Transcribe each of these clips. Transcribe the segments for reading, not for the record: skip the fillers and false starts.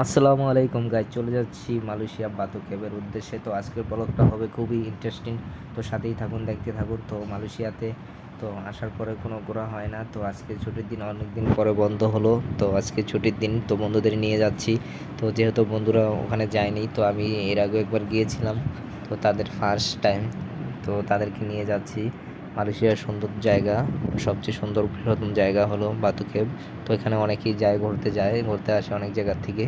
আসসালামু আলাইকুম গাইজ, চলে যাচ্ছি মালয়েশিয়া বাতু কেবের উদ্দেশ্যে। তো আজকের ব্লগটা হবে খুবই ইন্টারেস্টিং, তো সাথেই থাকুন, দেখতে থাকুন। তো মালয়েশিয়াতে তো আসার পরে কোনো ঘোরা হয় না, তো আজকে ছুটির দিন, অনেক দিন পরে বন্ধ হলো। তো আজকে ছুটির দিন, তো বন্ধুদের নিয়ে যাচ্ছি। তো যেহেতু বন্ধুরা ওখানে যায়নি, তো আমি এর আগে একবার গিয়েছিলাম, তো তাদের ফার্স্ট টাইম, তো তাদেরকে নিয়ে যাচ্ছি। মালয়েশিয়ার সুন্দর জায়গা, সবচেয়ে সুন্দর বৃহত্তম জায়গা হলো বাতু কেভ। তো এখানে অনেকেই ঘুরতে আসে অনেক জায়গার থেকে।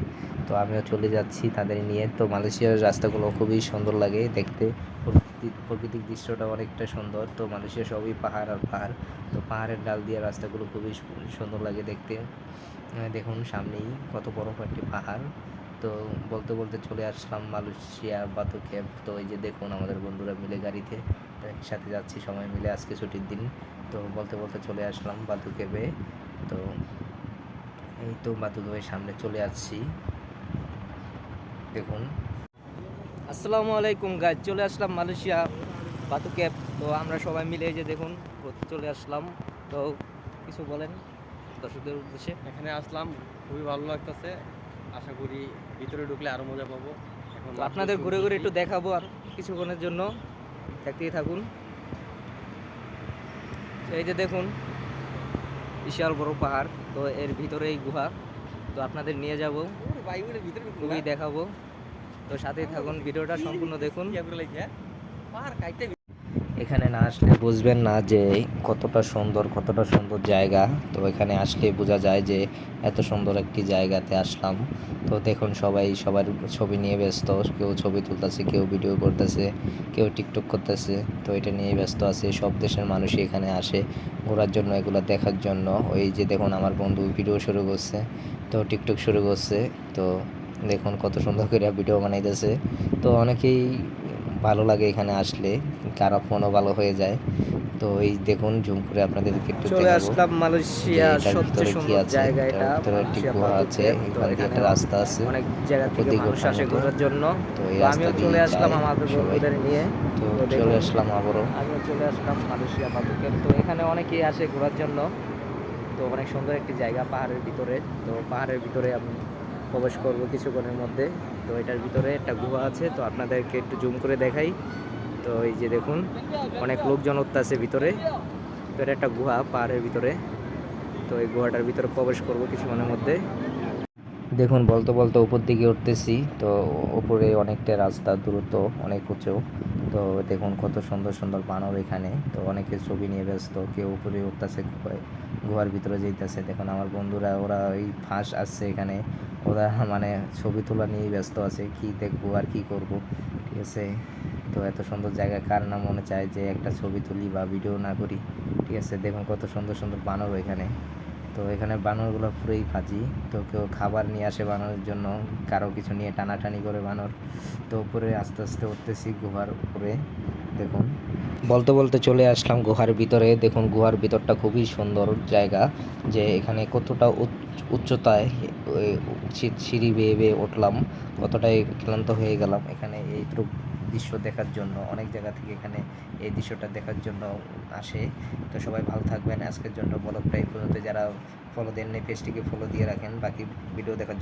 তো আমিও চলে যাচ্ছি তাদের নিয়ে। তো মালয়েশিয়ার রাস্তাগুলো খুবই সুন্দর লাগে দেখতে, প্রাকৃতিক দৃশ্যটা অনেকটা সুন্দর। তো মালয়েশিয়া সবই পাহাড় আর পাহাড়, তো পাহাড়ের ডাল দিয়ে রাস্তাগুলো খুবই সুন্দর লাগে দেখতে। দেখুন সামনেই কত বড় একটি পাহাড়। তো বলতে বলতে চলে আসলাম মালয়েশিয়া বাতু কেভ। তো এই যে দেখুন, আমাদের বন্ধুরা মিলে গাড়িতে একসাথে যাচ্ছি সবাই মিলে, আজকে ছুটির দিন। তো বলতে বলতে চলে আসলাম বাতু কেভে। তো এই তো বাতু কেভের সামনে চলে আসছি, দেখুন। আসসালামু আলাইকুম গাইজ, চলে আসলাম মালয়েশিয়া বাতু কেভ। তো আমরা সবাই মিলে এই যে দেখুন চলে আসলাম। তো কিছু বলেন দর্শকদের উদ্দেশ্যে। এখানে আসলাম, খুবই ভালো লাগতেছে। আশা করি ভিতরে ঢুকলে আরো মজা পাবো। এখন তো মাত্র আপনাদের ঘুরে ঘুরে শুনতেছি। একটু দেখাবো আর কিছুক্ষণের জন্য, দেখতেই থাকুন। এই যে দেখুন, বিশাল বড় পাহাড়, তো এর ভিতরেই গুহা। তো আপনাদের নিয়ে যাব, খুবই দেখাবো। তো সাথেই থাকুন, ভিডিওটা সম্পূর্ণ দেখুন। এখানে না আসলে বুঝবেন না যে কতটা সুন্দর জায়গা। তো এখানে আসলে বোঝা যায় যে এত সুন্দর একটি জায়গাতে আসলাম। তো দেখুন, সবাই সবার ছবি নিয়ে ব্যস্ত, কেউ ছবি তুলতেছে, কেউ ভিডিও করতেছে, কেউ টিকটক করতেছে। তো এটা নিয়ে ব্যস্ত আছে। সব দেশের মানুষই এখানে আসে ঘোরার জন্য, এগুলো দেখার জন্য। ওই যে দেখুন, আমার বন্ধু ভিডিও শুরু করছে, তো টিকটক শুরু করছে। তো দেখুন কত সুন্দর করে ভিডিও বানাইতেছে। তো অনেকেই ভালো লাগে এখানে আসলে, খারাপ মনও ভালো হয়ে যায়। তো এই দেখুন, জুম করে আপনাদেরকে একটু চলে দেখাবো আসলাম যে মালয়েশিয়ার এটার সবচেয়ে ভিতরে কি সুন্দর আছে। জায়গা, এটার এটা ভিতরে একটি মালয়েশিয়া গুহা বাতু আছে, কেভ। তো এখান দিয়ে এখানে একটা রাস্তা আছে অনেক জায়গা উপর থেকে দিকে মানুষ ওঠার আসে মতো। ঘোরার জন্য। তো এই তো রাস্তা আমিও চলে দিয়েই আসলাম যায় আমাদের সবাই। বন্ধুদের নিয়ে। তো তো চলে দেখুন, আসলাম আবারও। আমিও চলে আসলাম মালয়েশিয়া বাতু কেভ। তো এখানে অনেকেই আসে ঘোরার জন্য। তো অনেক সুন্দর একটি জায়গা পাহাড়ের ভিতরে। তো পাহাড়ের ভিতরে আমি প্রবেশ করব কিছুক্ষণের মধ্যে। তো এটার ভিতরে একটা গুহা আছে, তো আপনাদেরকে একটু জুম করে দেখাই। তো এই যে দেখুন, অনেক লোকজন আছে ভিতরে। তো এটা একটা গুহা পাহাড়ের ভিতরে। তো এই গুহাটার ভিতরে প্রবেশ করব কিছুক্ষণের মধ্যে। দেখুন, বলতে বলতে উপর দিকে উঠতেছি। তো উপরে অনেকটা রাস্তা, দূরত্ব অনেক উঁচু। তো দেখুন কত সুন্দর সুন্দর বানর এখানে। তো অনেকে ছবি নিয়ে ব্যস্ত, কেউ উপরে উঠতেছে, গুহার ভিতরে যেতেছে। দেখুন আমার বন্ধুরা, ওরা ওই ফাঁস আসছে এখানে, ওরা মানে ছবি তোলা নিয়েই ব্যস্ত আছে, কি দেখবো আর কি করব, ঠিক আছে। তো এত সুন্দর জায়গা, কার না মনে চায় যে একটা ছবি তুলি বা ভিডিও না করি, ঠিক আছে। দেখুন কত সুন্দর সুন্দর বানর এখানে। তো এখানে বানরগুলো পুরোই ফাজি। তো কেউ খাবার নিয়ে আসে বানরের জন্য, কারো কিছু নিয়ে টানাটানি করে বানর। তো উপরে আস্তে আস্তে উঠতেছি গুহার উপরে, দেখুন। বলতে বলতে চলে আসলাম গুহার ভিতরে। দেখুন গুহার ভিতরটা খুবই সুন্দর জায়গা, যে এখানে কতটা উচ্চতায় ওই সিঁড়ি বেয়ে বেয়ে উঠলাম, কতটাই ক্লান্ত হয়ে গেলাম এখানে এই দৃশ্য দেখার জন্য। অনেক জায়গা থেকে এখানে এই দৃশ্যটা দেখার জন্য আসে। তো সবাই ভালো থাকবেন। আজকের জন্য ব্লগটা এই পর্যন্ত। যারা ফলো দেননি পেজটিকে ফলো দিয়ে রাখেন বাকি ভিডিও দেখার জন্য।